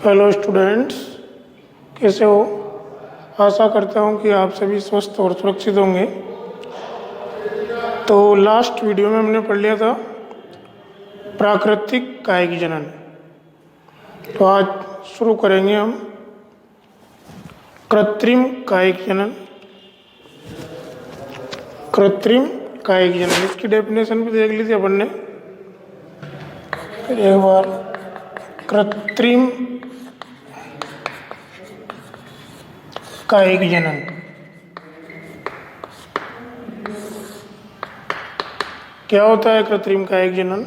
Hello students, कैसे हो? आशा करता हूँ कि आप सभी स्वस्थ और सुरक्षित होंगे। तो लास्ट वीडियो में हमने पढ़ लिया था प्राकृतिक कायिक जनन। तो आज शुरू करेंगे हम कृत्रिम कायिक जनन। कृत्रिम कायिक जनन, इसकी डेफिनेशन भी देख ली थी अपन ने। एक बार कृत्रिम कायिक जनन क्या होता है? कृत्रिम कायिक जनन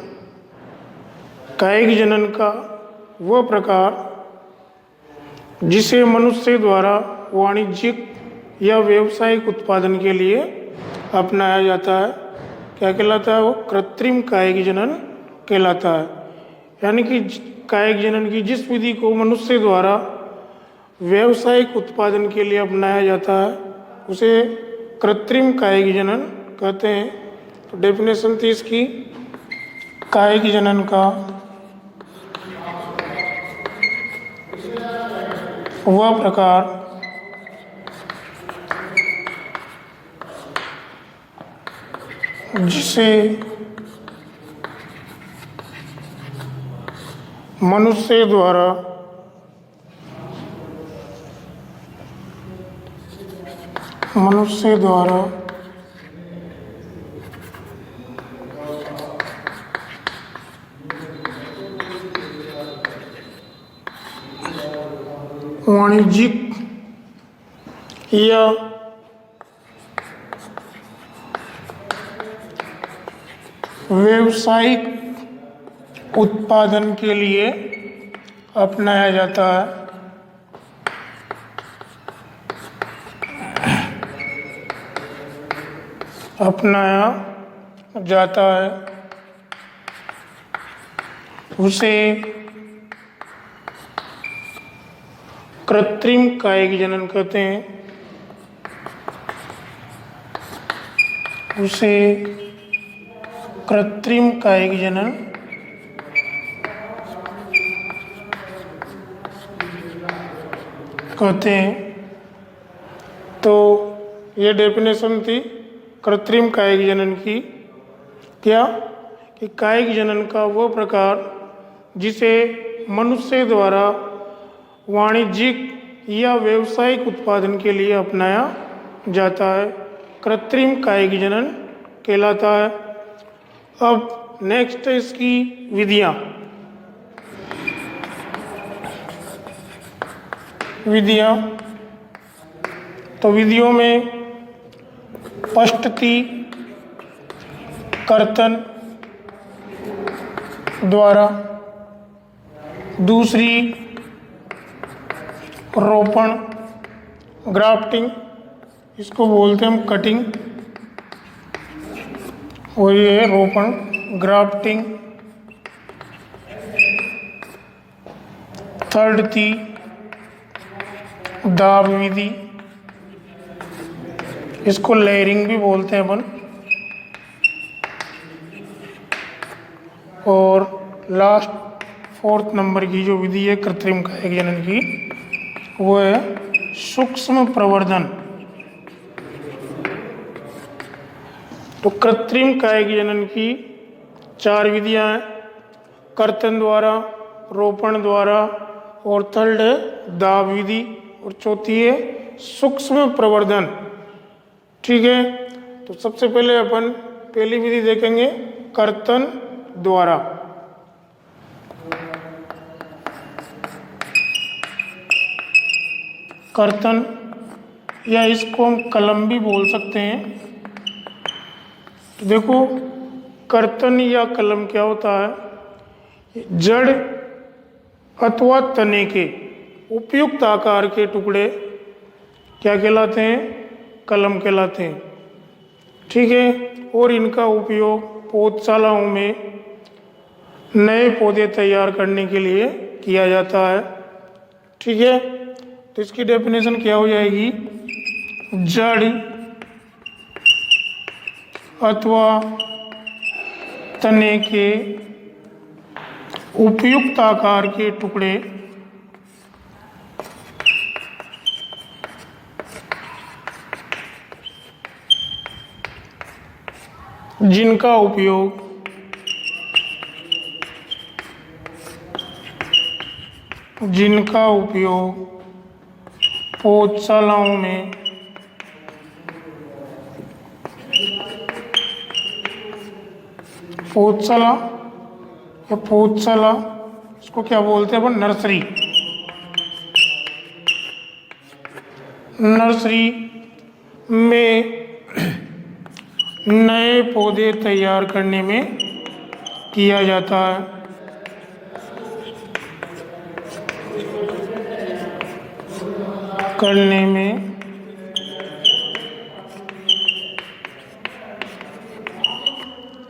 कायिक जनन का वह प्रकार जिसे मनुष्य द्वारा वाणिज्यिक या व्यावसायिक उत्पादन के लिए अपनाया जाता है, क्या कहलाता है? वो कृत्रिम कायिक जनन कहलाता है। यानी कि कायिक जनन की जिस विधि को मनुष्य द्वारा व्यावसायिक उत्पादन के लिए अपनाया जाता है उसे कृत्रिम कायिक जनन कहते हैं। तो डेफिनेशन थी इसकी, कायिक जनन का वह प्रकार जिसे मनुष्य द्वारा वाणिज्यिक या व्यावसायिक उत्पादन के लिए अपनाया जाता है। उसे कृत्रिम कायिक जनन कहते हैं। उसे कृत्रिम कायिक जनन कहते हैं। तो ये डेफिनेशन थी कृत्रिम कायिक जनन की। क्या कि कायिक जनन का वह प्रकार जिसे मनुष्य द्वारा वाणिज्यिक या व्यावसायिक उत्पादन के लिए अपनाया जाता है, कृत्रिम कायिक जनन कहलाता है। अब नेक्स्ट है इसकी विधियां। तो विधियों में पष्टति कर्तन द्वारा, दूसरी रोपण ग्राफ्टिंग, इसको बोलते हैं हम कटिंग, और ये है रोपण ग्राफ्टिंग। थर्ड थी दाब विधि, इसको लेयरिंग भी बोलते हैं अपन। और लास्ट फोर्थ नंबर की जो विधि है कृत्रिम कायिक जनन की, वो है सूक्ष्म प्रवर्धन। तो कृत्रिम कायिक जनन की 4 विधियां हैं, कर्तन द्वारा, रोपण द्वारा, और थर्ड है दाब विधि, और चौथी है सूक्ष्म प्रवर्धन। ठीक है, तो सबसे पहले अपन पहली विधि देखेंगे कर्तन द्वारा। कर्तन, या इसको हम कलम भी बोल सकते हैं। तो देखो, कर्तन या कलम क्या होता है? जड़ अथवा तने के उपयुक्त आकार के टुकड़े क्या कहलाते हैं? कलम कहलाते हैं। ठीक है, और इनका उपयोग पौधशालाओं में नए पौधे तैयार करने के लिए किया जाता है। ठीक है, तो इसकी डेफिनेशन क्या हो जाएगी? जड़ अथवा तने के उपयुक्त आकार के टुकड़े जिनका उपयोग पौधशालाओं में पौधशाला इसको क्या बोलते हैं अपन, नर्सरी में नए पौधे तैयार करने में किया जाता है।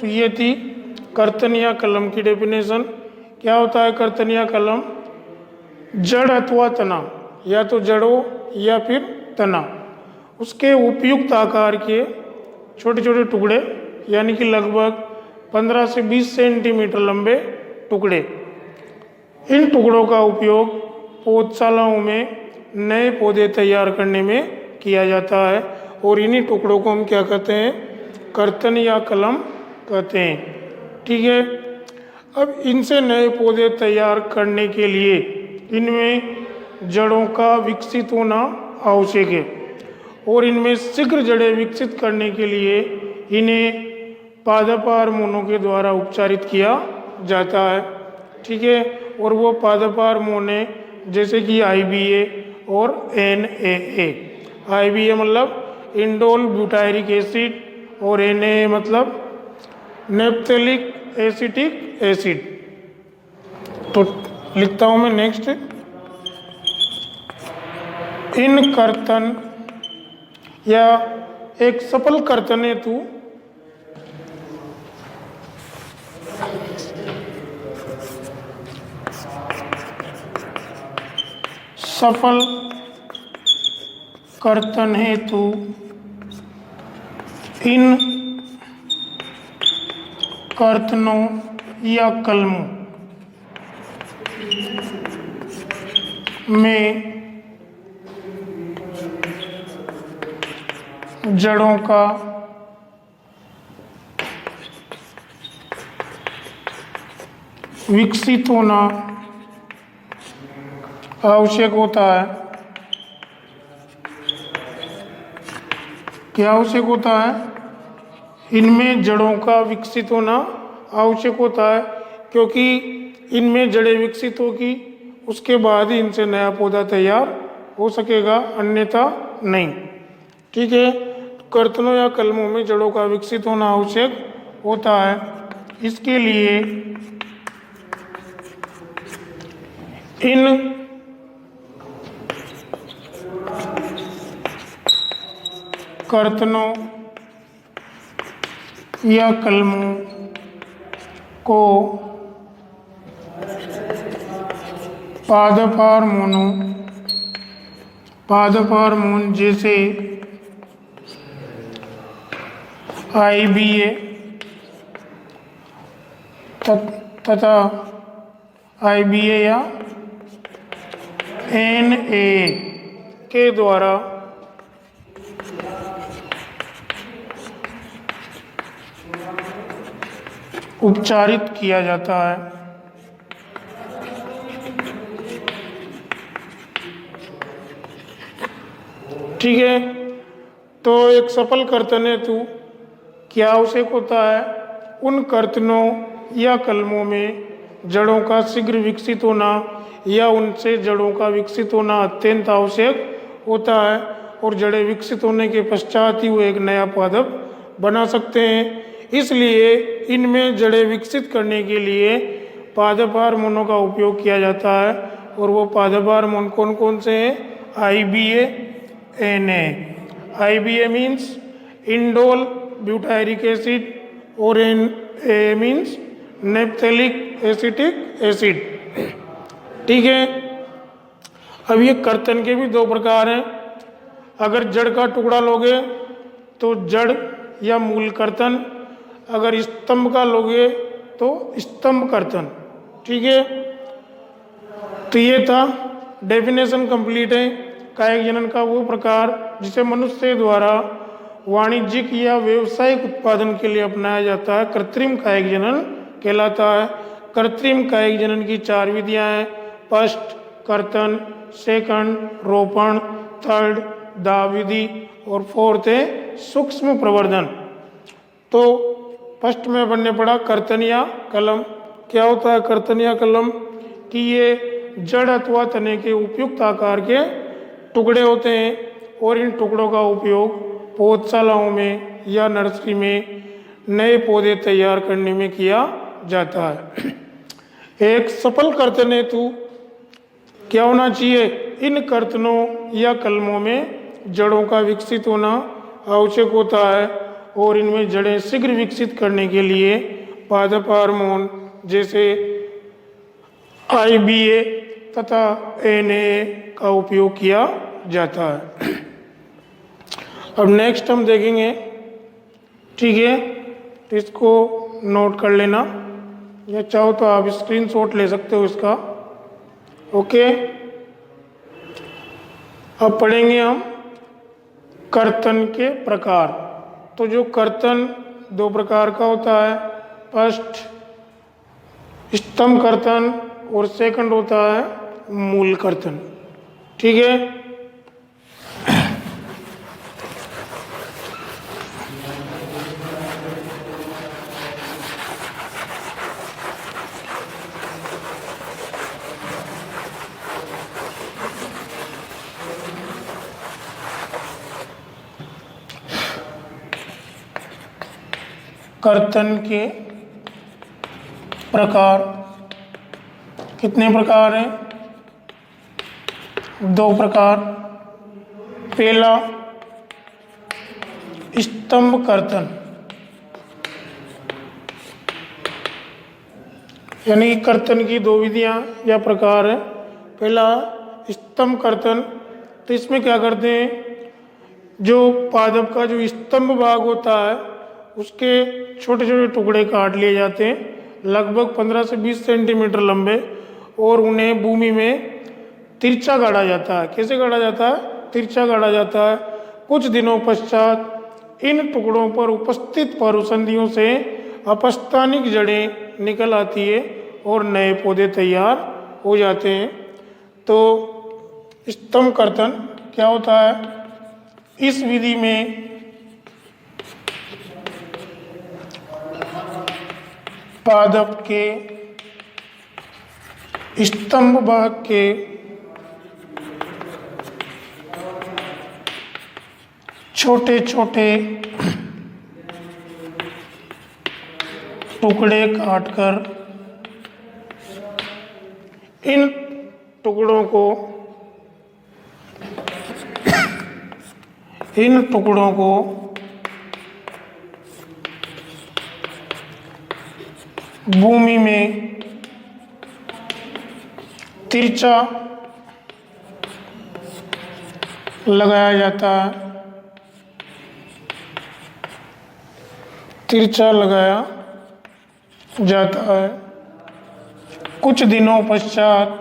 तो ये थी कर्तन या कलम की डेफिनेशन। क्या होता है कर्तन या कलम? जड़ अथवा तना, या तो जड़ों या फिर तना, उसके उपयुक्त आकार के छोटे छोटे टुकड़े, यानी कि लगभग 15 से 20 सेंटीमीटर लंबे टुकड़े। इन टुकड़ों का उपयोग पौधशालाओं में नए पौधे तैयार करने में किया जाता है, और इन्हीं टुकड़ों को हम क्या कहते हैं? कर्तन या कलम कहते हैं। ठीक है। अब इनसे नए पौधे तैयार करने के लिए इनमें जड़ों का विकसित होना आवश्यक है, और इनमें शीघ्र जड़ें विकसित करने के लिए इन्हें पादप हार्मोनों के द्वारा उपचारित किया जाता है। ठीक है। और वो पादप हार्मोन जैसे कि IBA और NAA। IBA मतलब इंडोल ब्यूटायरिक एसिड, और NAA मतलब नेप्थेलिक एसिटिक एसिड। तो लिखता हूं मैं नेक्स्ट, इन कर्तन या एक सफल कर्तन हेतु इन कर्तनों या कलमों में जड़ों का विकसित होना आवश्यक होता है। क्या आवश्यक होता है? इनमें जड़ों का विकसित होना आवश्यक होता है, क्योंकि इनमें जड़ें विकसित होगी, उसके बाद ही इनसे नया पौधा तैयार हो सकेगा, अन्यथा नहीं। ठीक है। कर्तनों या कलमों में जड़ों का विकसित होना आवश्यक होता है। इसके लिए इन कर्तनों या कलमों को पादप हार्मोन जैसे IBA तथा IBA या NAA के द्वारा उपचारित किया जाता है। ठीक है। तो एक सफल कर्तन हेतु क्या आवश्यक होता है? उन कर्तनों या कलमों में जड़ों का शीघ्र विकसित होना या उनसे जड़ों का विकसित होना अत्यंत आवश्यक होता है, और जड़ें विकसित होने के पश्चात ही वो एक नया पादप बना सकते हैं। इसलिए इनमें जड़ें विकसित करने के लिए पादप हार्मोनों का उपयोग किया जाता है, और वो पादप हार्मोन कौन कौन से हैं? IBA, NA। IBA means indole butyric acid, और NA मीन्स नेप्थेलिक एसिटिक एसिड। ठीक है। अब ये कर्तन के भी दो प्रकार हैं। अगर जड़ का टुकड़ा लोगे तो जड़ या मूल कर्तन, अगर स्तंभ का लोगे तो स्तंभ कर्तन। ठीक है। तो ये था, डेफिनेशन कंप्लीट है। कायिक जनन का वो प्रकार जिसे मनुष्य द्वारा वाणिज्यिक या व्यावसायिक उत्पादन के लिए अपनाया जाता है कृत्रिम कायिक जनन कहलाता है। कृत्रिम कायिक जनन की 4 विधियां हैं। फर्स्ट कर्तन, सेकंड रोपण, थर्ड दाब विधि और फोर्थ है सूक्ष्म प्रवर्धन। तो फर्स्ट में बनने पड़ा कर्तन या कलम। क्या होता है कर्तन या कलम कि ये जड़ अथवा तने के उपयुक्त आकार के टुकड़े होते हैं और इन टुकड़ों का उपयोग पौधशालाओं में या नर्सरी में नए पौधे तैयार करने में किया जाता है। एक सफल कर्तन हेतु क्या होना चाहिए? इन कर्तनों या कलमों में जड़ों का विकसित होना आवश्यक होता है और इनमें जड़ें शीघ्र विकसित करने के लिए पादप हार्मोन जैसे IBA तथा NAA का उपयोग किया जाता है। अब नेक्स्ट हम देखेंगे, ठीक है, तो इसको नोट कर लेना या चाहो तो आप स्क्रीनशॉट ले सकते हो इसका। ओके, अब पढ़ेंगे हम कर्तन के प्रकार। तो जो कर्तन 2 प्रकार का होता है, फर्स्ट स्तंभ कर्तन और सेकंड होता है मूल कर्तन। ठीक है, कर्तन के प्रकार कितने प्रकार हैं? 2 प्रकार। पहला स्तंभ कर्तन, यानी कर्तन की 2 विधियां या प्रकार है। पहला स्तंभ कर्तन, तो इसमें क्या करते हैं, जो पादप का जो स्तंभ भाग होता है उसके छोटे छोटे टुकड़े काट लिए जाते हैं लगभग 15 से 20 सेंटीमीटर लंबे और उन्हें भूमि में तिरछा गाड़ा जाता है। कैसे गाड़ा जाता है? तिरछा गाड़ा जाता है। कुछ दिनों पश्चात इन टुकड़ों पर उपस्थित पारुसंधियों से अपस्थानिक जड़ें निकल आती है और नए पौधे तैयार हो जाते हैं। तो स्तंभ कर्तन क्या होता है? इस विधि में पादप के स्तंभ भाग के छोटे छोटे टुकड़े काटकर इन टुकड़ों को भूमि में तिरछा लगाया जाता है। तिरछा लगाया जाता है। कुछ दिनों पश्चात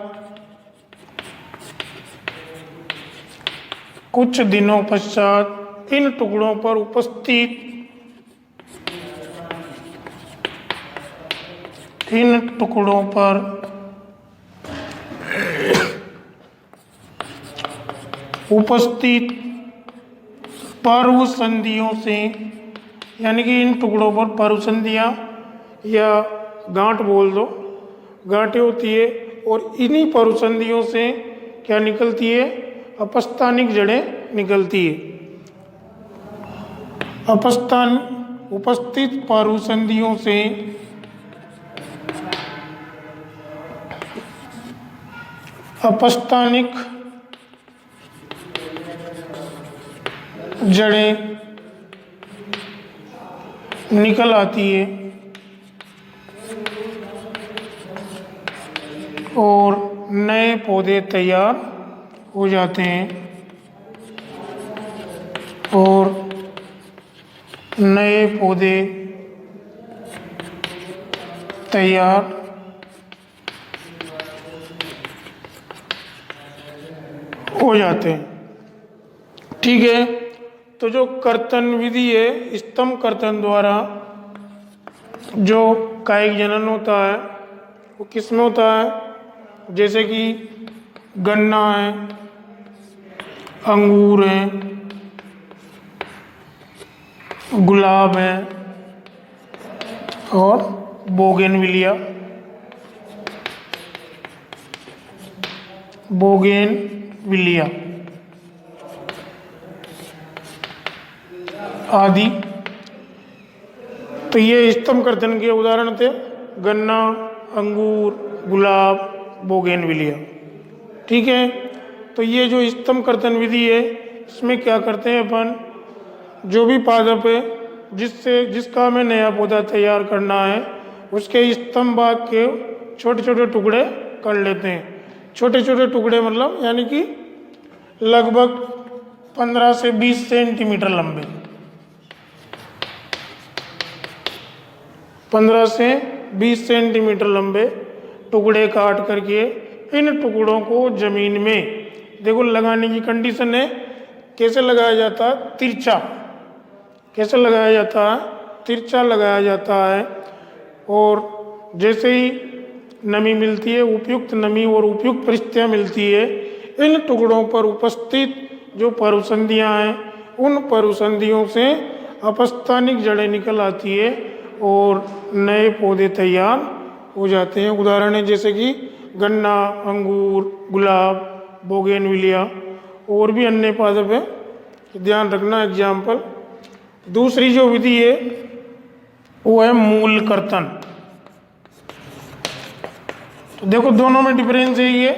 इन टुकड़ों पर उपस्थित पर्व संधियों से, यानी कि इन टुकड़ों पर पर्व संधियां या गांठ बोल दो, गांठें होती है और इन्हीं पर्व संधियों से क्या निकलती है? अपस्थानिक जड़ें निकलती है। उपस्थित पर्व संधियों से अपस्थानिक जड़ें निकल आती है और नए पौधे तैयार हो जाते हैं और नए पौधे तैयार हो जाते हैं। ठीक है, तो जो कर्तन विधि है, स्तंभ कर्तन द्वारा जो कायिक जनन होता है वो किस में होता है? जैसे कि गन्ना है, अंगूर है, गुलाब है और बोगेनविलिया आदि। तो ये स्तंभ कर्तन के उदाहरण थे, गन्ना, अंगूर, गुलाब, बोगेनविलिया। ठीक है, तो ये जो स्तंभ कर्तन विधि है इसमें क्या करते हैं अपन, जो भी पादप है जिसका हमें नया पौधा तैयार करना है उसके स्तंभ भाग के छोटे छोटे टुकड़े कर लेते हैं। छोटे छोटे टुकड़े मतलब यानी कि लगभग 15 से 20 सेंटीमीटर लंबे, 15 से 20 सेंटीमीटर लंबे टुकड़े काट करके इन टुकड़ों को जमीन में, देखो लगाने की कंडीशन है, कैसे लगाया जाता है? तिरछा। कैसे लगाया जाता है? तिरछा लगाया जाता है। और जैसे ही नमी मिलती है, उपयुक्त नमी और उपयुक्त परिस्थितियाँ मिलती है, इन टुकड़ों पर उपस्थित जो परुसंधियाँ हैं उन परुसंधियों से अपस्थानिक जड़ें निकल आती है और नए पौधे तैयार हो जाते हैं। उदाहरण है जैसे कि गन्ना, अंगूर, गुलाब, बोगेनविलिया और भी अन्य पादप है, ध्यान रखना एग्जाम्पल। दूसरी जो विधि है वो है मूल कर्तन। तो देखो दोनों में डिफरेंस है। ये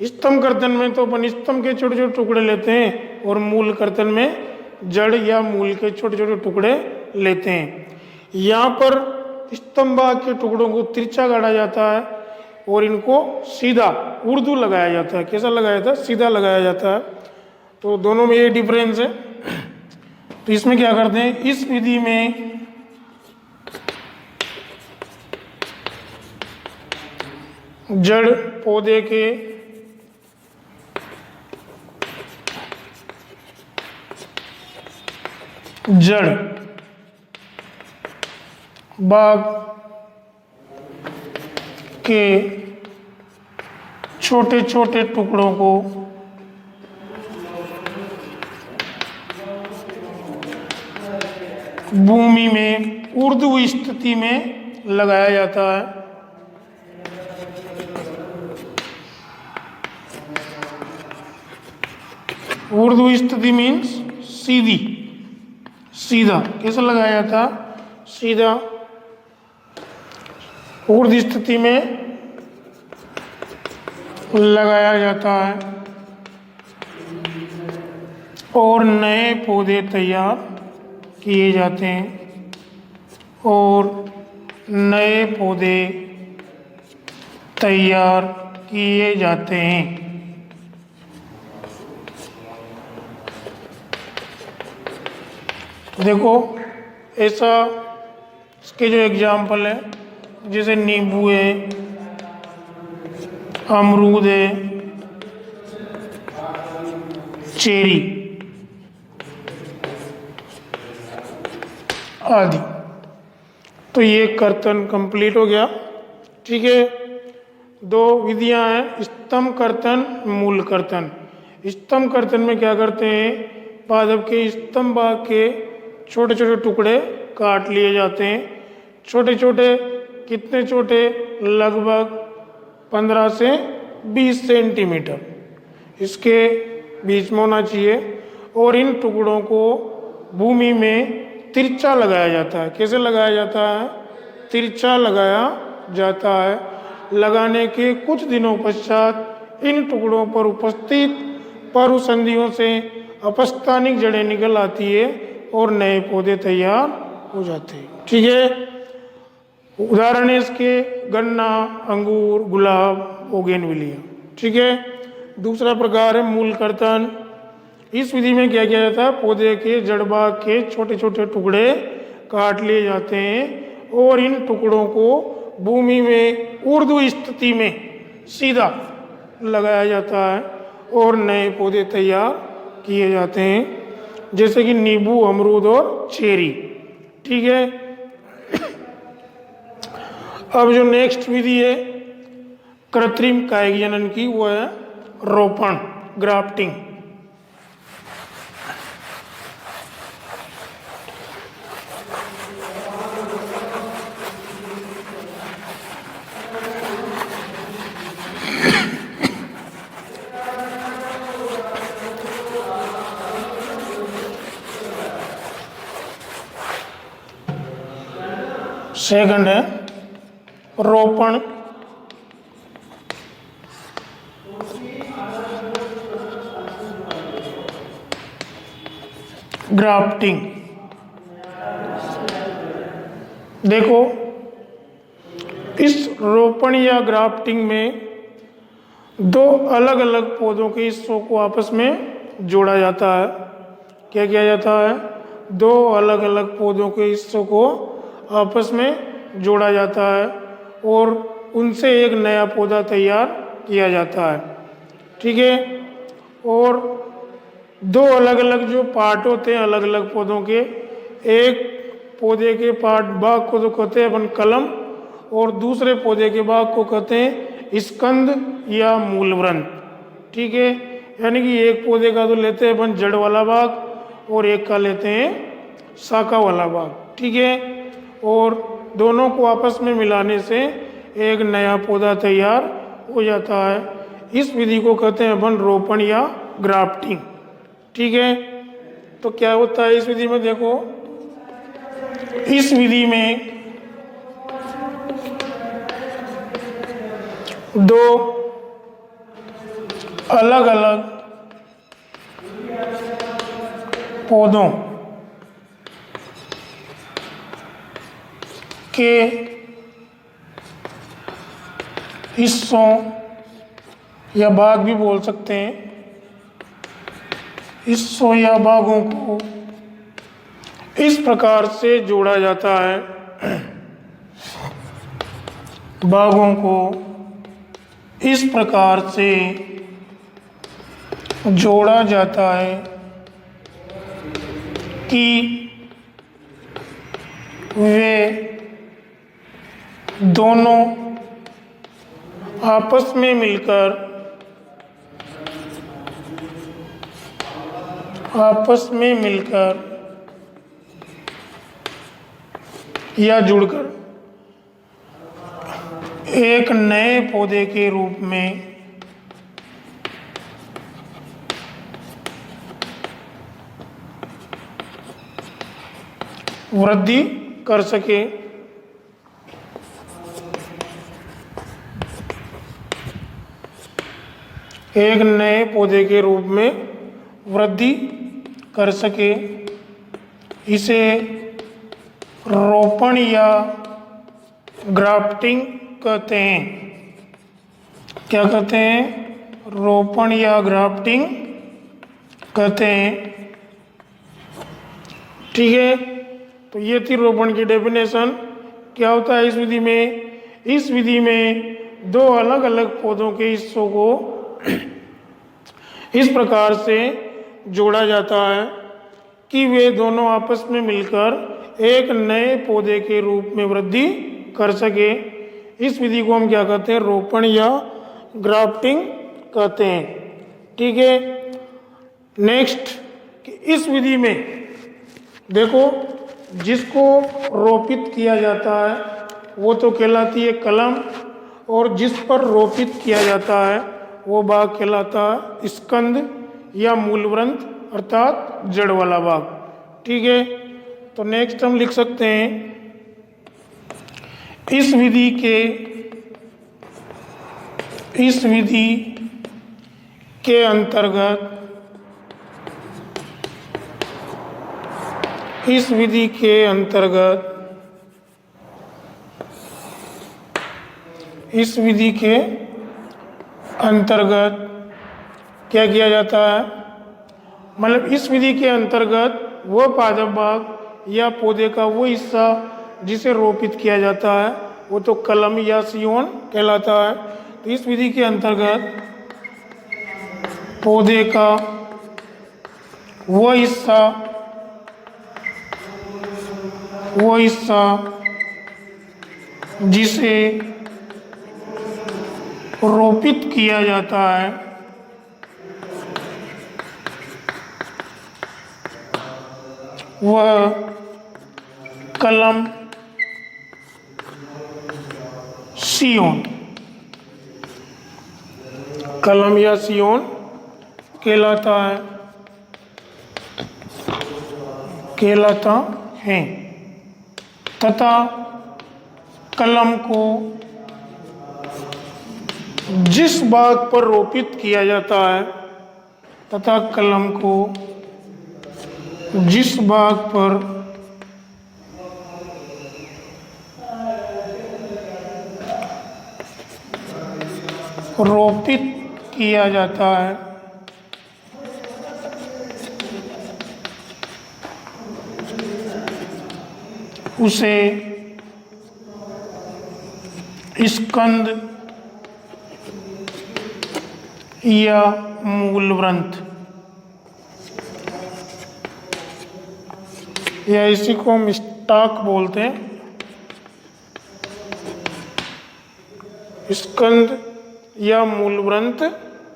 स्तंभ कर्तन में तो अपन स्तंभ के छोटे छोटे टुकड़े लेते हैं और मूल कर्तन में जड़ या मूल के छोटे छोटे टुकड़े लेते हैं। यहाँ पर स्तंभ भाग के टुकड़ों को तिरछा गाड़ा जाता है और इनको सीधा उर्दू लगाया जाता है। कैसा लगाया जाता है? सीधा लगाया जाता है। तो दोनों में ये डिफरेंस है। तो इसमें क्या करते हैं, इस विधि में जड़ पौधे के जड़ भाग के छोटे छोटे टुकड़ों को भूमि में ऊर्ध्व स्थिति में लगाया जाता है। ऊर्ध्व स्थिति मीन्स सीधी, सीधा। कैसे लगाया जाता? सीधा ऊर्ध्व स्थिति में लगाया जाता है और नए पौधे तैयार किए जाते हैं और नए पौधे तैयार किए जाते हैं। देखो ऐसा इसके जो एग्जाम्पल है, जैसे नींबू है, अमरूद है, चेरी आदि। तो ये कर्तन कंप्लीट हो गया। ठीक है, दो विधियां हैं, स्तंभ कर्तन, मूल कर्तन। स्तंभ कर्तन में क्या करते हैं, पादप के स्तंभ भाग के छोटे छोटे टुकड़े काट लिए जाते हैं। छोटे छोटे कितने छोटे? लगभग 15 से 20 सेंटीमीटर इसके बीच में होना चाहिए। और इन टुकड़ों को भूमि में तिरछा लगाया जाता है। कैसे लगाया जाता है? तिरछा लगाया जाता है। लगाने के कुछ दिनों पश्चात इन टुकड़ों पर उपस्थित परुसंधियों से अपस्थानिक जड़ें निकल आती है और नए पौधे तैयार हो जाते हैं। ठीक है, उदाहरण है इसके गन्ना, अंगूर, गुलाब, बोगेनविलिया। ठीक है, दूसरा प्रकार है मूल कर्तन। इस विधि में क्या किया जाता है, पौधे के जड़ भाग के छोटे छोटे टुकड़े काट लिए जाते हैं और इन टुकड़ों को भूमि में ऊर्ध्व स्थिति में सीधा लगाया जाता है और नए पौधे तैयार किए जाते हैं। जैसे कि नींबू, अमरूद और चेरी। ठीक है। अब जो नेक्स्ट विधि है कृत्रिम कायिक जनन की, वो है रोपण, ग्राफ्टिंग। सेकंड है रोपण, ग्राफ्टिंग। देखो, इस रोपण या ग्राफ्टिंग में दो अलग अलग पौधों के हिस्सों को आपस में जोड़ा जाता है। क्या किया जाता है? दो अलग अलग पौधों के हिस्सों को आपस में जोड़ा जाता है और उनसे एक नया पौधा तैयार किया जाता है। ठीक है। और दो अलग अलग जो पार्ट होते हैं अलग अलग पौधों के, एक पौधे के पार्ट भाग को तो कहते हैं अपन कलम, और दूसरे पौधे के भाग को कहते हैं स्कंद या मूलवृंत। ठीक है। यानी कि एक पौधे का तो लेते हैं अपन जड़ वाला भाग और एक का लेते हैं शाखा वाला भाग। ठीक है। और दोनों को आपस में मिलाने से एक नया पौधा तैयार हो जाता है। इस विधि को कहते हैं अपन रोपण या ग्राफ्टिंग। ठीक है। तो क्या होता है इस विधि में? देखो, इस विधि में दो अलग अलग पौधों के हिस्सों या भाग भी बोल सकते हैं, हिस्सों या भागों को इस प्रकार से जोड़ा जाता है, भागों को इस प्रकार से जोड़ा जाता है कि वे दोनों आपस में मिलकर या जुड़कर एक नए पौधे के रूप में वृद्धि कर सके। एक नए पौधे के रूप में वृद्धि कर सके। इसे रोपण या ग्राफ्टिंग कहते हैं। क्या कहते हैं? रोपण या ग्राफ्टिंग कहते हैं। ठीक है। तो ये थी रोपण की डेफिनेशन। क्या होता है इस विधि में? इस विधि में दो अलग अलग पौधों के हिस्सों को इस प्रकार से जोड़ा जाता है कि वे दोनों आपस में मिलकर एक नए पौधे के रूप में वृद्धि कर सके। इस विधि को हम क्या कहते हैं? रोपण या ग्राफ्टिंग कहते हैं। ठीक है। नेक्स्ट, इस विधि में देखो, जिसको रोपित किया जाता है वो तो कहलाती है कलम, और जिस पर रोपित किया जाता है वो भाग कहलाता है स्कंद या मूलवृंत, अर्थात जड़ वाला भाग। ठीक है। तो नेक्स्ट हम लिख सकते हैं, इस विधि के अंतर्गत क्या किया जाता है? मतलब इस विधि के अंतर्गत वह पादप भाग या पौधे का वो हिस्सा जिसे रोपित किया जाता है वो तो कलम या सियोन कहलाता है। तो इस विधि के अंतर्गत पौधे का वो हिस्सा जिसे रोपित किया जाता है वह कलम सियोन, कलम या सियोन कहलाता है तथा कलम को जिस भाग पर रोपित किया जाता है तथा कलम को जिस भाग पर रोपित किया जाता है उसे स्कंद या मूल ग्रंथ या इसी को हम स्टाक बोलते हैं। स्कंद या मूल ग्रंथ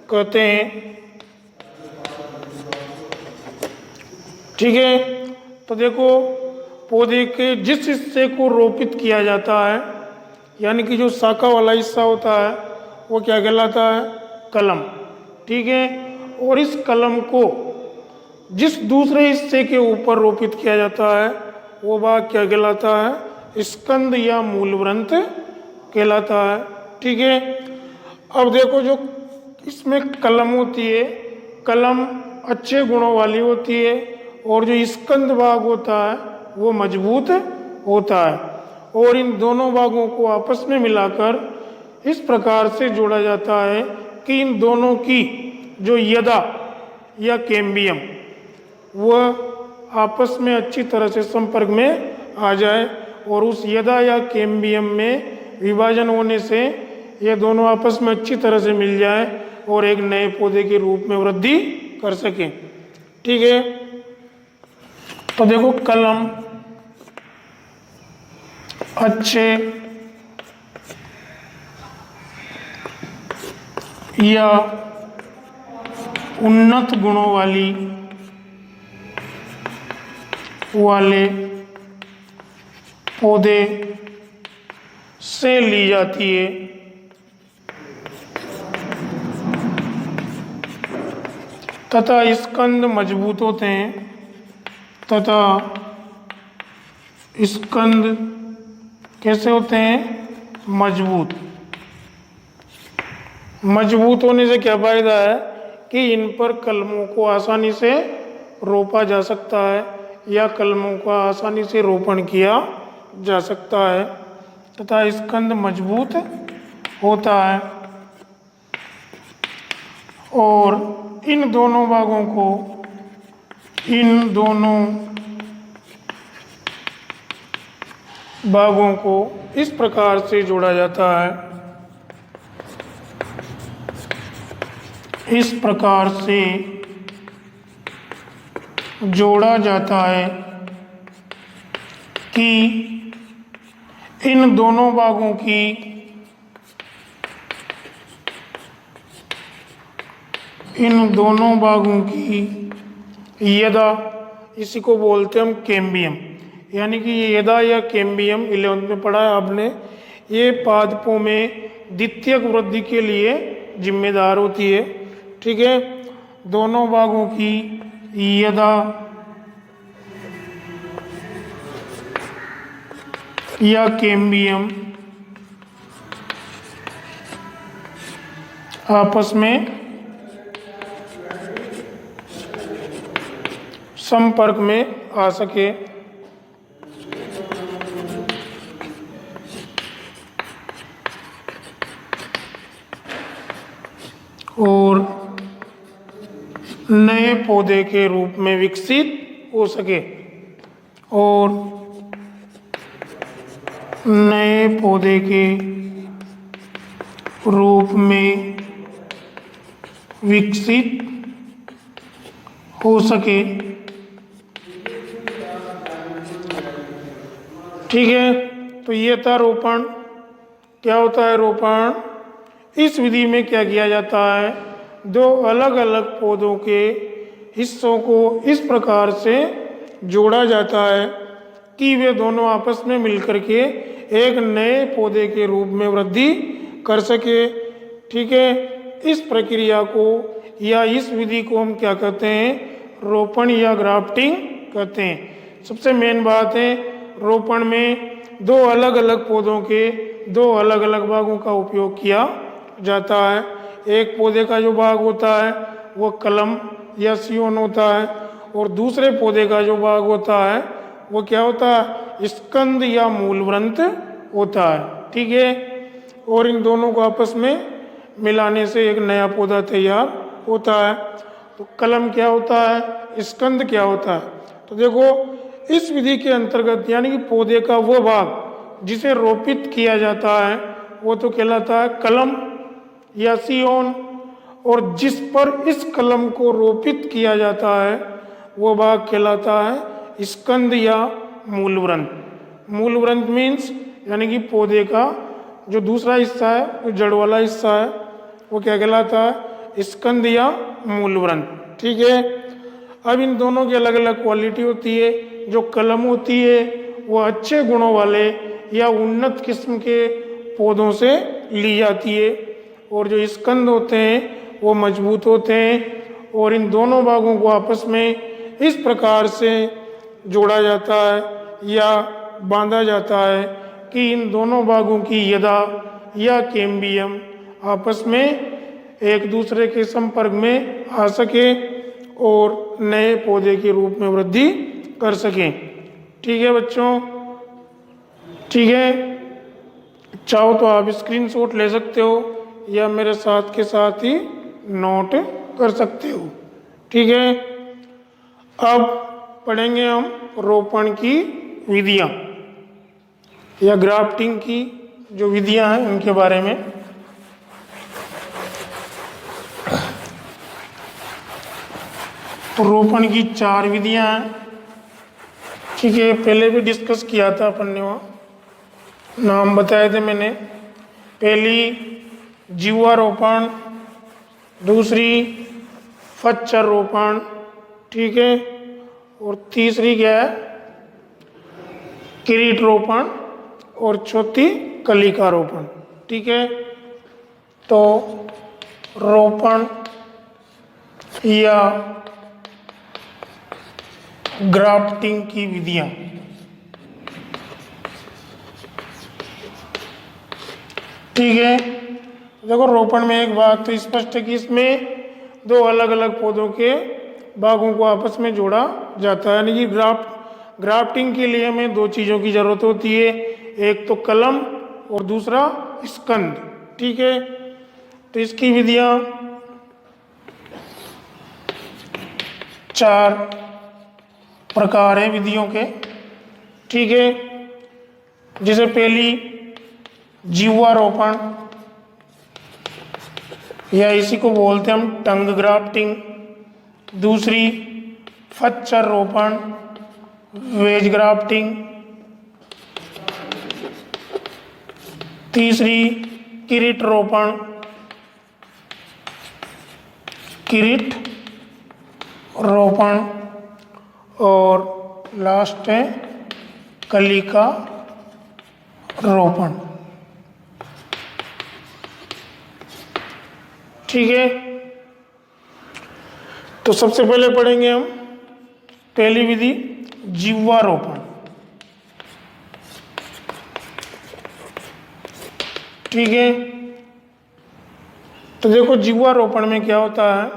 कहते हैं। ठीक है, तो देखो पौधे के जिस हिस्से को रोपित किया जाता है यानी कि जो शाखा वाला हिस्सा होता है वो क्या कहलाता है? कलम। ठीक है, और इस कलम को जिस दूसरे हिस्से के ऊपर रोपित किया जाता है वो भाग क्या कहलाता है? स्कंद या मूल ग्रंथ कहलाता है। ठीक है, अब देखो जो इसमें कलम होती है, कलम अच्छे गुणों वाली होती है और जो स्कंद भाग होता है वो मजबूत होता है और इन दोनों भागों को आपस में मिलाकर इस प्रकार से जोड़ा जाता है कि इन दोनों की जो यदा या कैम्बियम वह आपस में अच्छी तरह से संपर्क में आ जाए और उस यदा या कैम्बियम में विभाजन होने से ये दोनों आपस में अच्छी तरह से मिल जाए और एक नए पौधे के रूप में वृद्धि कर सकें। ठीक है, तो देखो कलम अच्छे या उन्नत गुणों वाले पौधे से ली जाती है तथा स्कंद मजबूत होते हैं तथा स्कंद कैसे होते हैं? मजबूत होने से क्या फायदा है कि इन पर कलमों को आसानी से रोपा जा सकता है या कलमों का आसानी से रोपण किया जा सकता है तथा स्कंद मजबूत होता है और इन दोनों भागों को इस प्रकार से जोड़ा जाता है, इस प्रकार से जोड़ा जाता है कि इन दोनों भागों की यदा, इसी को बोलते हैं हम कैम्बियम, यानी कि ये यदा या कैम्बियम 11th में पढ़ा है आपने, ये पादपों में द्वितीयक वृद्धि के लिए जिम्मेदार होती है। ठीक है, दोनों भागों की यदा या कैम्बियम आपस में संपर्क में आ सके और नए पौधे के रूप में विकसित हो सके और नए पौधे के रूप में विकसित हो सके। ठीक है, तो ये था रोपण। क्या होता है रोपण? इस विधि में क्या किया जाता है, दो अलग अलग पौधों के हिस्सों को इस प्रकार से जोड़ा जाता है कि वे दोनों आपस में मिलकर के एक नए पौधे के रूप में वृद्धि कर सके। ठीक है, इस प्रक्रिया को या इस विधि को हम क्या कहते हैं, रोपण या ग्राफ्टिंग कहते हैं। सबसे मेन बात है, रोपण में दो अलग अलग पौधों के दो अलग अलग भागों का उपयोग किया जाता है। एक पौधे का जो भाग होता है वो कलम या सियोन होता है, और दूसरे पौधे का जो भाग होता है वो क्या होता है, स्कंद या मूलवृंत होता है। ठीक है, और इन दोनों को आपस में मिलाने से एक नया पौधा तैयार होता है। तो कलम क्या होता है, स्कंद क्या होता है? तो देखो, इस विधि के अंतर्गत यानी कि पौधे का वो भाग जिसे रोपित किया जाता है वो तो कहलाता है कलम या सियोन, और जिस पर इस कलम को रोपित किया जाता है वो भाग कहलाता है स्कंद या मूलवृंत। मूलवृंत मीन्स यानी कि पौधे का जो दूसरा हिस्सा है, जो जड़ वाला हिस्सा है, वो क्या कहलाता है, स्कंद या मूलवृंत। ठीक है, अब इन दोनों की अलग अलग क्वालिटी होती है। जो कलम होती है वो अच्छे गुणों वाले या उन्नत किस्म के पौधों से ली जाती है, और जो स्कंद होते हैं वो मजबूत होते हैं। और इन दोनों भागों को आपस में इस प्रकार से जोड़ा जाता है या बांधा जाता है कि इन दोनों भागों की यदा या कैम्बियम आपस में एक दूसरे के संपर्क में आ सके और नए पौधे के रूप में वृद्धि कर सकें। ठीक है बच्चों, ठीक है, चाहो तो आप स्क्रीनशॉट ले सकते हो या मेरे साथ के साथ ही नोट कर सकते हो। ठीक है, अब पढ़ेंगे हम रोपण की विधियां या ग्राफ्टिंग की जो विधियां हैं उनके बारे में। तो रोपण की 4 विधियां हैं। ठीक है, पहले भी डिस्कस किया था अपन ने, वहाँ नाम बताए थे मैंने। पहली जीवारोपण, दूसरी फच्चर रोपण, ठीक है, और तीसरी क्या है, किरीट रोपण, और चौथी कलिका रोपण। ठीक है, तो रोपण या ग्राफ्टिंग की विधियां। ठीक है, देखो रोपण में एक बात तो स्पष्ट है कि इसमें दो अलग अलग पौधों के भागों को आपस में जोड़ा जाता है। यानी कि ग्राफ्टिंग के लिए हमें 2 चीज़ों की जरूरत होती है, एक तो कलम और दूसरा स्कंद। ठीक है, तो इसकी विधियां 4 प्रकार हैं विधियों के। ठीक है, जैसे पहली जीवारोपण या इसी को बोलते हैं हम टंग ग्राफ्टिंग, दूसरी फच्चर रोपण, वेज ग्राफ्टिंग, तीसरी किरीट रोपण, किरीट रोपण, और लास्ट है कलिका रोपण। ठीक है, तो सबसे पहले पढ़ेंगे हम पहली विधि जीवारोपण। ठीक है, तो देखो जीवारोपण में क्या होता है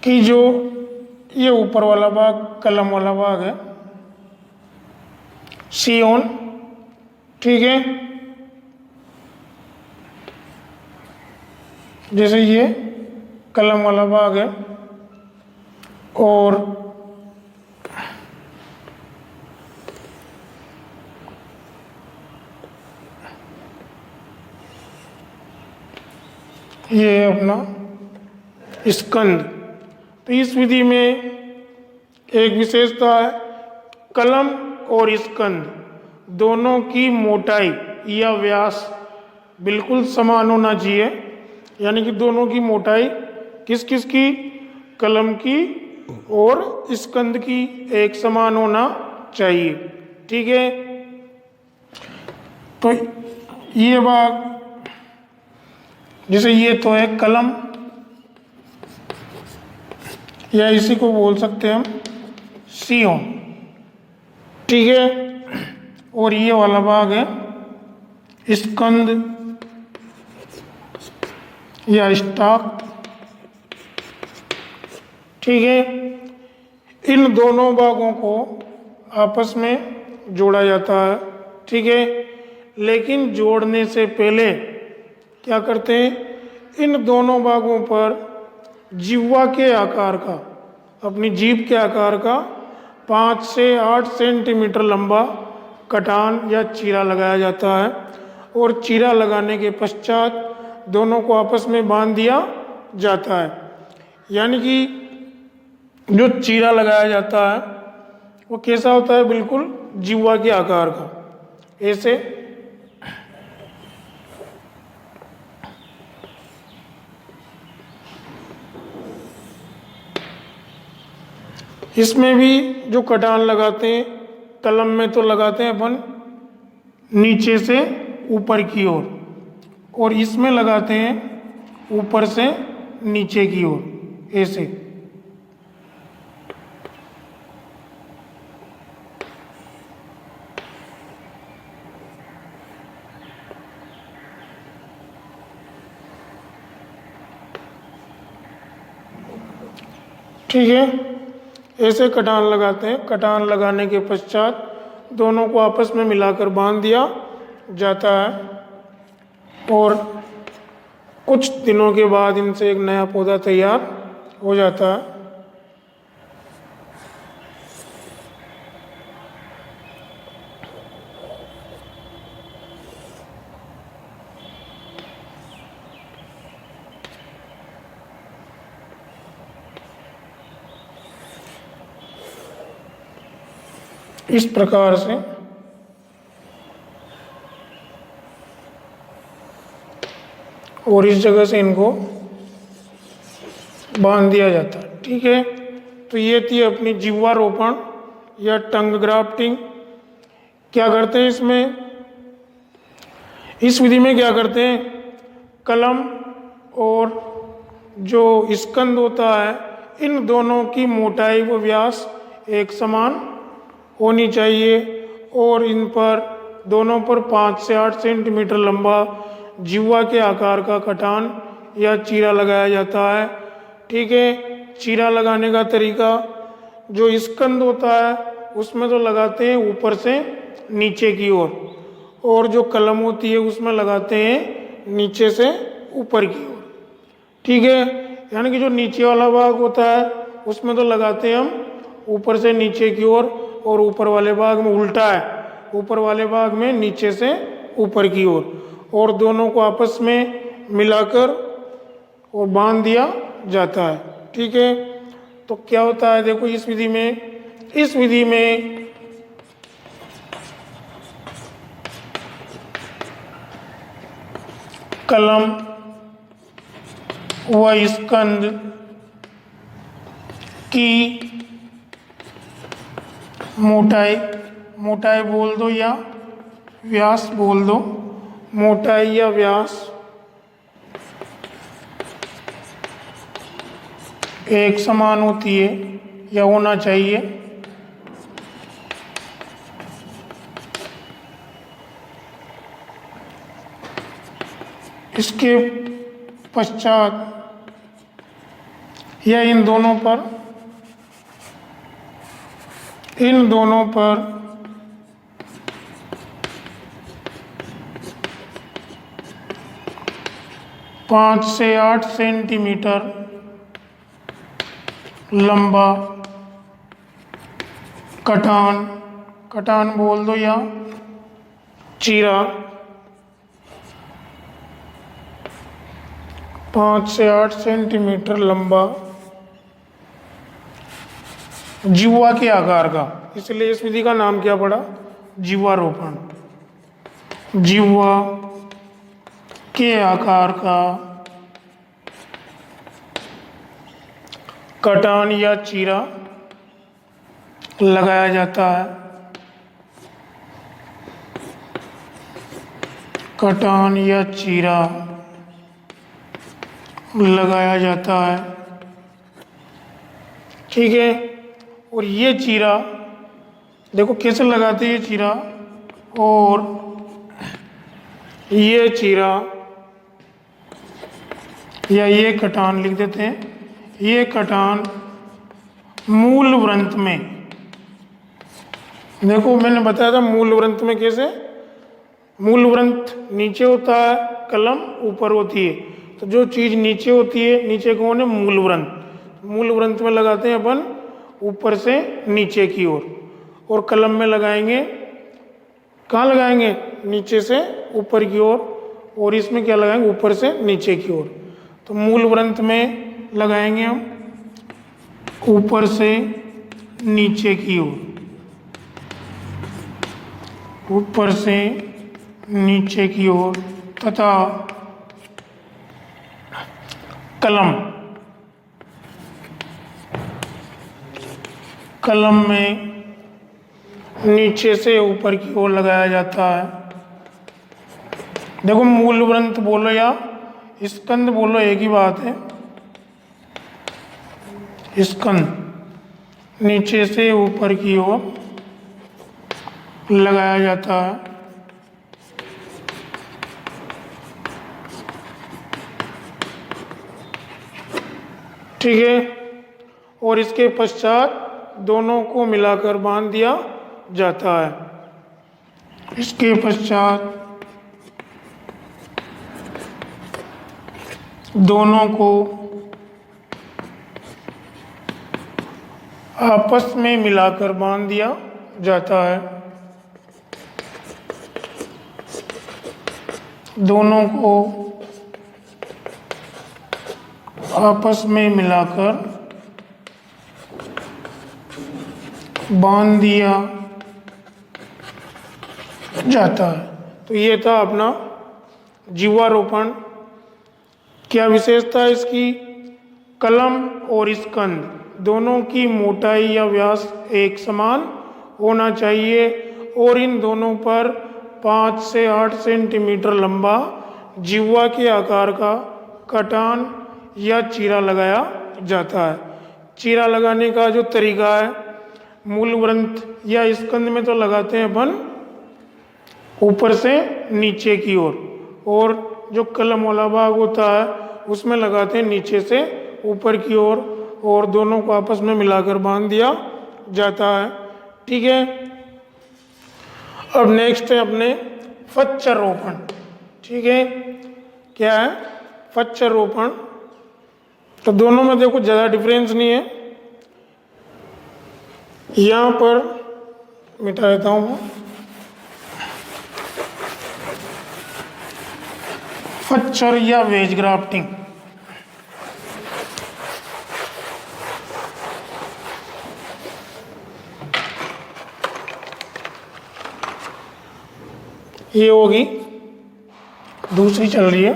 कि जो ये ऊपर वाला भाग कलम वाला भाग है, सियोन, ठीक है, जैसे ये कलम वाला भाग है, और ये अपना स्कंद। तो इस विधि में एक विशेषता है, कलम और स्कंद दोनों की मोटाई या व्यास बिल्कुल समान होना चाहिए। यानी कि दोनों की मोटाई किस किस की, कलम की और स्कंद की एक समान होना चाहिए। ठीक है, तो ये भाग जैसे ये तो है कलम, या इसी को बोल सकते हैं हम सियोन। ठीक है, और ये वाला भाग है स्कंद या स्टॉक। ठीक है, इन दोनों भागों को आपस में जोड़ा जाता है। ठीक है, लेकिन जोड़ने से पहले क्या करते हैं, इन दोनों भागों पर जिह्वा के आकार का, अपनी जीभ के आकार का 5 से 8 सेंटीमीटर लंबा कटान या चीरा लगाया जाता है। और चीरा लगाने के पश्चात दोनों को आपस में बांध दिया जाता है। यानी कि जो चीरा लगाया जाता है वो कैसा होता है, बिल्कुल जिह्वा के आकार का, ऐसे। इसमें भी जो कटान लगाते हैं, कलम में तो लगाते हैं अपन नीचे से ऊपर की ओर, और इसमें लगाते हैं ऊपर से नीचे की ओर, ऐसे। ठीक है, ऐसे कटान लगाते हैं। कटान लगाने के पश्चात दोनों को आपस में मिलाकर बांध दिया जाता है, और कुछ दिनों के बाद इनसे एक नया पौधा तैयार हो जाता है। इस प्रकार से और इस जगह से इनको बांध दिया जाता है। ठीक है, तो ये थी अपनी जिह्वारोपण या टंग ग्राफ्टिंग। क्या करते हैं इसमें, इस विधि में क्या करते हैं, कलम और जो स्कंद होता है, इन दोनों की मोटाई व व्यास एक समान होनी चाहिए, और इन पर दोनों पर 5 से 8 सेंटीमीटर लंबा जिह्वा के आकार का कटान या चीरा लगाया जाता है। ठीक है, चीरा लगाने का तरीका, जो स्कंद होता है उसमें तो लगाते हैं ऊपर से नीचे की ओर, और जो कलम होती है उसमें लगाते हैं नीचे से ऊपर की ओर। ठीक है, यानी कि जो नीचे वाला भाग होता है उसमें तो लगाते हैं हम ऊपर से नीचे की ओर, और ऊपर वाले भाग में उल्टा है, ऊपर वाले भाग में नीचे से ऊपर की ओर, और दोनों को आपस में मिलाकर और बांध दिया जाता है। ठीक है, तो क्या होता है, देखो इस विधि में कलम व स्कंद की मोटाई बोल दो या व्यास बोल दो, मोटाई या व्यास एक समान होती है या होना चाहिए। इसके पश्चात या इन दोनों पर 5 से 8 सेंटीमीटर लंबा कटान बोल दो या चीरा 5 से 8 सेंटीमीटर लंबा जिह्वा के आकार का, इसलिए इस विधि का नाम क्या पड़ा? जिह्वारोपण। जिह्वा के आकार का कटान या चीरा लगाया जाता है। कटान या चीरा लगाया जाता है, ठीक है। और ये चीरा देखो कैसे लगाते हैं ये चीरा, और ये चीरा या ये कटान लिख देते हैं। ये कटान मूल वृंत में, देखो मैंने बताया था मूल वृंत में कैसे, मूल वृंत नीचे होता है, कलम ऊपर होती है। तो जो चीज़ नीचे होती है, नीचे कौन है? मूल वृंत। मूल वृंत में लगाते हैं अपन ऊपर से नीचे की ओर, और कलम में लगाएंगे, कहाँ लगाएंगे? नीचे से ऊपर की ओर, और इसमें क्या लगाएंगे? ऊपर से नीचे की ओर। तो मूल वृंत में लगाएंगे हम ऊपर से नीचे की ओर, ऊपर से नीचे की ओर, तथा कलम, कलम में नीचे से ऊपर की ओर लगाया जाता है। देखो मूल वृंत बोलो या स्कंद बोलो एक ही बात है। स्कंद नीचे से ऊपर की ओर लगाया जाता है, ठीक है। और इसके पश्चात दोनों को मिलाकर बांध दिया जाता है। इसके पश्चात दोनों को आपस में मिलाकर बांध दिया जाता है। दोनों को आपस में मिलाकर बांध दिया जाता है। तो ये था अपना जिह्वारोपण। क्या विशेषता है इसकी? कलम और स्कंद दोनों की मोटाई या व्यास एक समान होना चाहिए, और इन दोनों पर 5 से 8 सेंटीमीटर लंबा जिह्वा के आकार का कटान या चीरा लगाया जाता है। चीरा लगाने का जो तरीका है, मूल वृंत या स्कंद में तो लगाते हैं अपन ऊपर से नीचे की ओर, और जो कलम वाला भाग होता है उसमें लगाते हैं नीचे से ऊपर की ओर, और दोनों को आपस में मिलाकर बांध दिया जाता है, ठीक है। अब नेक्स्ट है अपने फच्चर रोपण, ठीक है। क्या है? फच्चर रोपण। तो दोनों में देखो ज़्यादा डिफरेंस नहीं है। यहाँ पर मिटा देता हूँ, फच्चर या वेज ग्राफ्टिंग। ये होगी दूसरी चल रही है,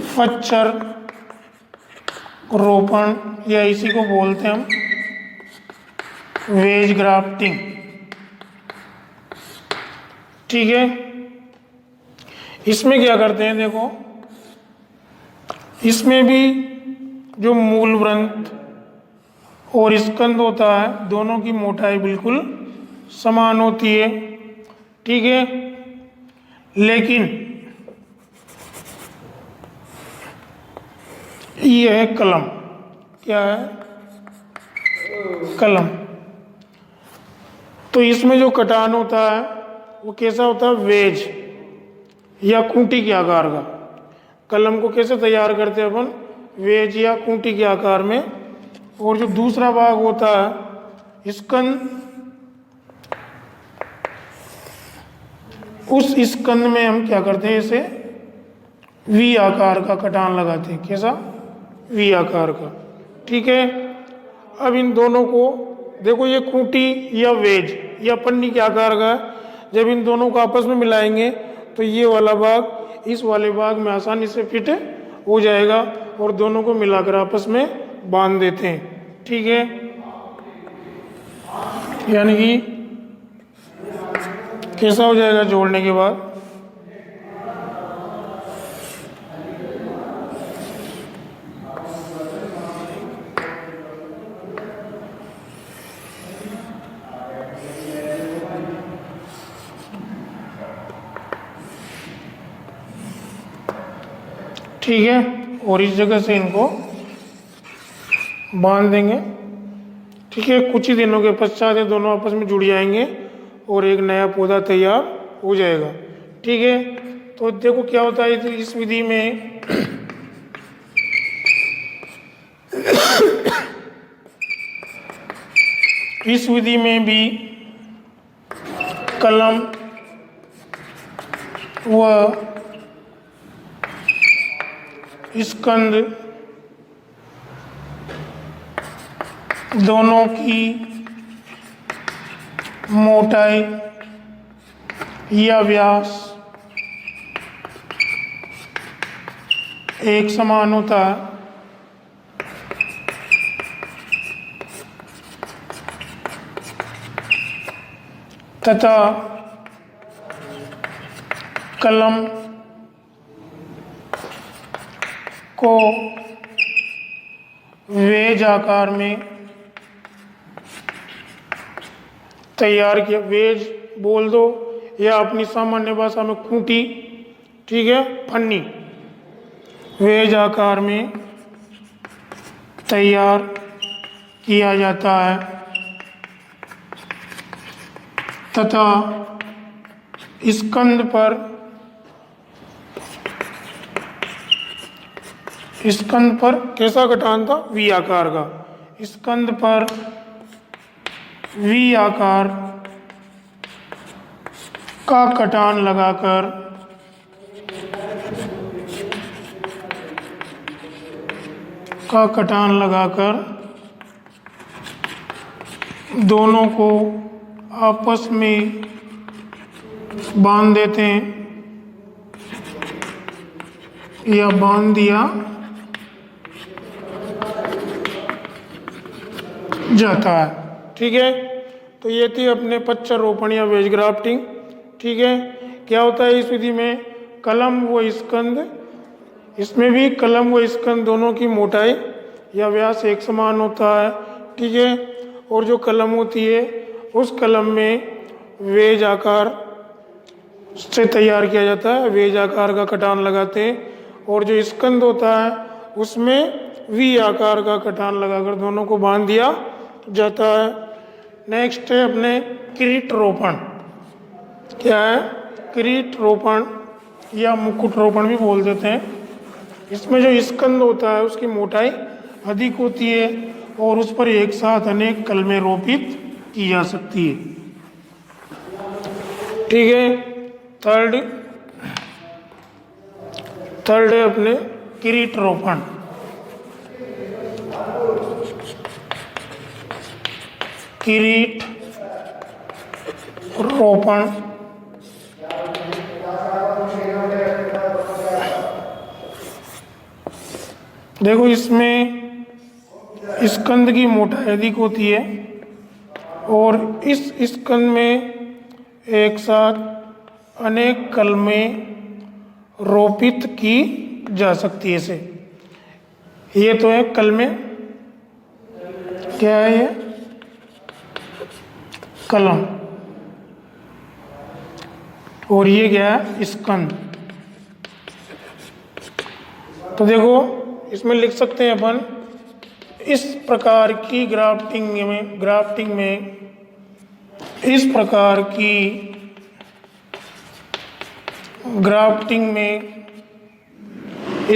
फच्चर रोपण, या इसी को बोलते हैं हम वेज ग्राफ्टिंग, ठीक है। इसमें क्या करते हैं? देखो इसमें भी जो मूल वृंत और स्कंद होता है, दोनों की मोटाई बिल्कुल समान होती है, ठीक है। लेकिन ये है कलम। क्या है? कलम। तो इसमें जो कटान होता है वो कैसा होता है? वेज या खूंटी के आकार का। कलम को कैसे तैयार करते हैं अपन? वेज या खूंटी के आकार में। और जो दूसरा भाग होता है स्कंद, उस स्कंद में हम क्या करते हैं? इसे वी आकार का कटान लगाते हैं। कैसा? वी आकार का। ठीक है, अब इन दोनों को देखो, ये खूंटी या वेज या पन्नी के आकार का है। जब इन दोनों को आपस में मिलाएंगे तो ये वाला भाग इस वाले भाग में आसानी से फिट हो जाएगा और दोनों को मिलाकर आपस में बांध देते हैं। ठीक है, यानी कि कैसा हो जाएगा जोड़ने के बाद, ठीक है, और इस जगह से इनको बांध देंगे। ठीक है, कुछ ही दिनों के पश्चात ये दोनों आपस में जुड़ जाएंगे और एक नया पौधा तैयार हो जाएगा। ठीक है, तो देखो क्या होता है इस विधि में इस विधि में भी कलम व स्कंद दोनों की मोटाई या व्यास एक समान होता है तथा कलम को वेज आकार में तैयार किया। वेज बोल दो या अपनी सामान्य भाषा में खूंटी, ठीक है, पन्नी, वेज आकार में तैयार किया जाता है तथा स्कंद पर कैसा कटान था, वी आकार का। स्कंद पर वी आकार का कटान लगाकर दोनों को आपस में बांध देते हैं या बांध दिया जाता है। ठीक है, तो ये थी अपने पच्चर रोपण या वेज ग्राफ्टिंग। ठीक है, क्या होता है इस विधि में, कलम व स्कंद, इसमें भी कलम व स्कंद दोनों की मोटाई या व्यास एक समान होता है। ठीक है, और जो कलम होती है उस कलम में वेज आकार से तैयार किया जाता है, वेज आकार का कटान लगाते हैं, और जो स्कंद होता है उसमें वी आकार का कटान लगाकर दोनों को बांध दिया जाता है। नेक्स्ट है अपने किरीट रोपण। क्या है, किरीट रोपण या मुकुट रोपण भी बोल देते हैं। इसमें जो स्कंद होता है उसकी मोटाई अधिक होती है और उस पर एक साथ अनेक कलमें रोपित की जा सकती है। ठीक है, थर्ड है अपने किरीट रोपण। किरीट रोपण देखो, इसमें स्कंद की मोटाई अधिक होती है और इस स्कंद में एक साथ अनेक कलमें रोपित की जा सकती है। इसे ये तो है कलमें, क्या है ये, कलम, और ये क्या है, स्कंद। तो देखो इसमें लिख सकते हैं अपन, इस प्रकार की ग्राफ्टिंग में इस प्रकार की ग्राफ्टिंग में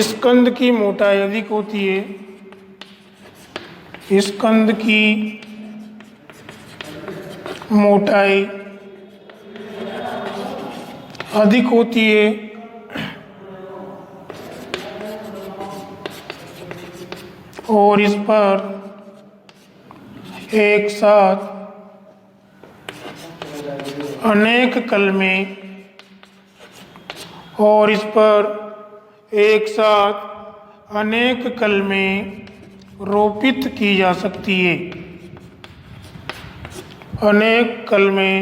स्कंद की मोटाई अधिक होती है, स्कंद की मोटाई अधिक होती है और इस पर एक साथ अनेक कलमें और इस पर एक साथ अनेक कलमें रोपित की जा सकती है। अनेक कलमें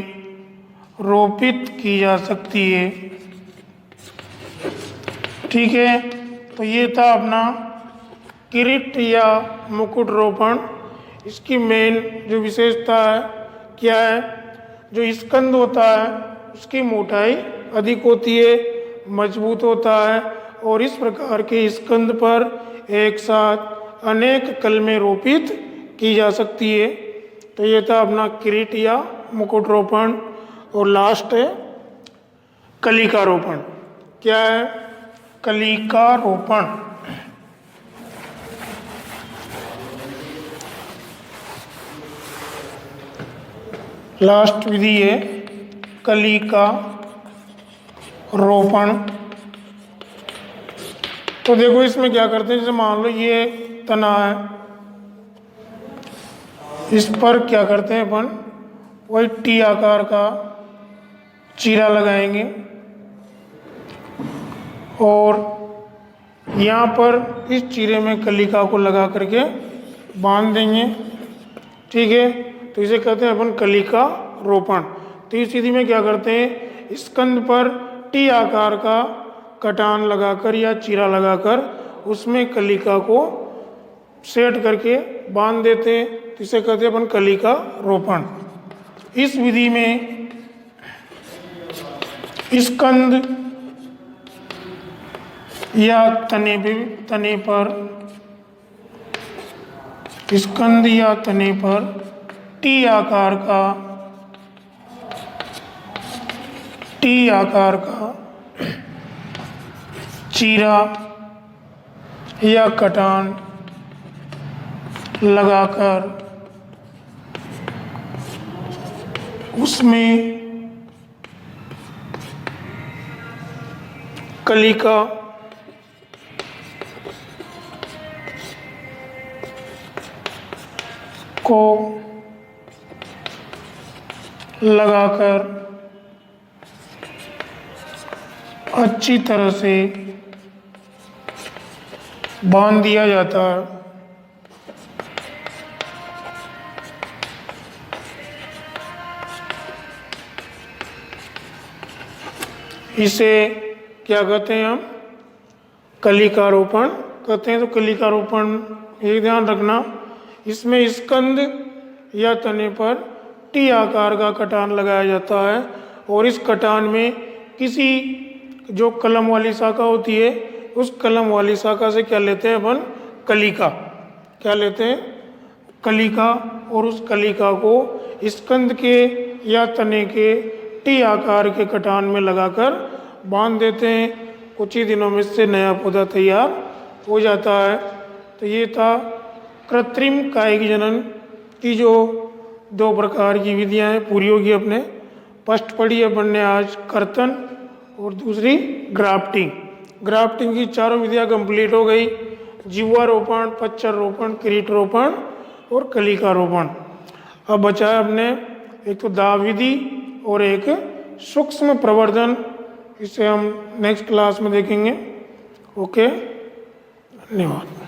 रोपित की जा सकती है। ठीक है, तो ये था अपना किरीट या मुकुट रोपण। इसकी मेन जो विशेषता है क्या है, जो स्कंद होता है उसकी मोटाई अधिक होती है, मजबूत होता है और इस प्रकार के स्कंद पर एक साथ अनेक कलमें रोपित की जा सकती है। तो ये था अपना किरीट या मुकुट रोपण। और लास्ट है कलिका रोपण। क्या है कलिका रोपण? लास्ट विधि है कलिका रोपण। तो देखो इसमें क्या करते हैं, जैसे मान लो ये तना है, इस पर क्या करते हैं अपन, वही टी आकार का चीरा लगाएंगे और यहाँ पर इस चीरे में कलिका को लगा करके बांध देंगे। ठीक है, तो इसे कहते हैं अपन कलिका रोपण। तो इस विधि में क्या करते हैं, स्कंद पर टी आकार का कटान लगाकर या चीरा लगाकर उसमें कलिका को सेट करके बांध देते हैं। तो इसे कहते हैं अपन कलिका रोपण। इस विधि में स्कंद या तने पर स्कंद या तने पर टी आकार का चीरा या कटान लगाकर उसमें कलिका को लगाकर अच्छी तरह से बांध दिया जाता है। इसे क्या कहते हैं, हम कलिकारोपण कहते हैं। तो कलिकारोपण एक ध्यान रखना, इसमें स्कंद या तने पर टी आकार का कटान लगाया जाता है और इस कटान में किसी जो कलम वाली शाखा होती है उस कलम वाली शाखा से क्या लेते हैं अपन, कलिका। क्या लेते हैं, कलिका। और उस कलिका को स्कंद के या तने के टी आकार के कटान में लगाकर बांध देते हैं। कुछ ही दिनों में इससे नया पौधा तैयार हो जाता है। तो ये था कृत्रिम कायिक जनन की जो 2 प्रकार की विधियां हैं, पूरी होगी अपने। फर्स्ट पढ़ी है अपन ने आज कर्तन और दूसरी ग्राफ्टिंग। ग्राफ्टिंग की 4 विधियां कंप्लीट हो गई, जीवारोपण, पच्चर रोपण, किरीट रोपण और कलिका रोपण। अब बचा है अपने एक तो दाव विधि और एक सूक्ष्म प्रवर्धन। इसे हम नेक्स्ट क्लास में देखेंगे। ओके, धन्यवाद।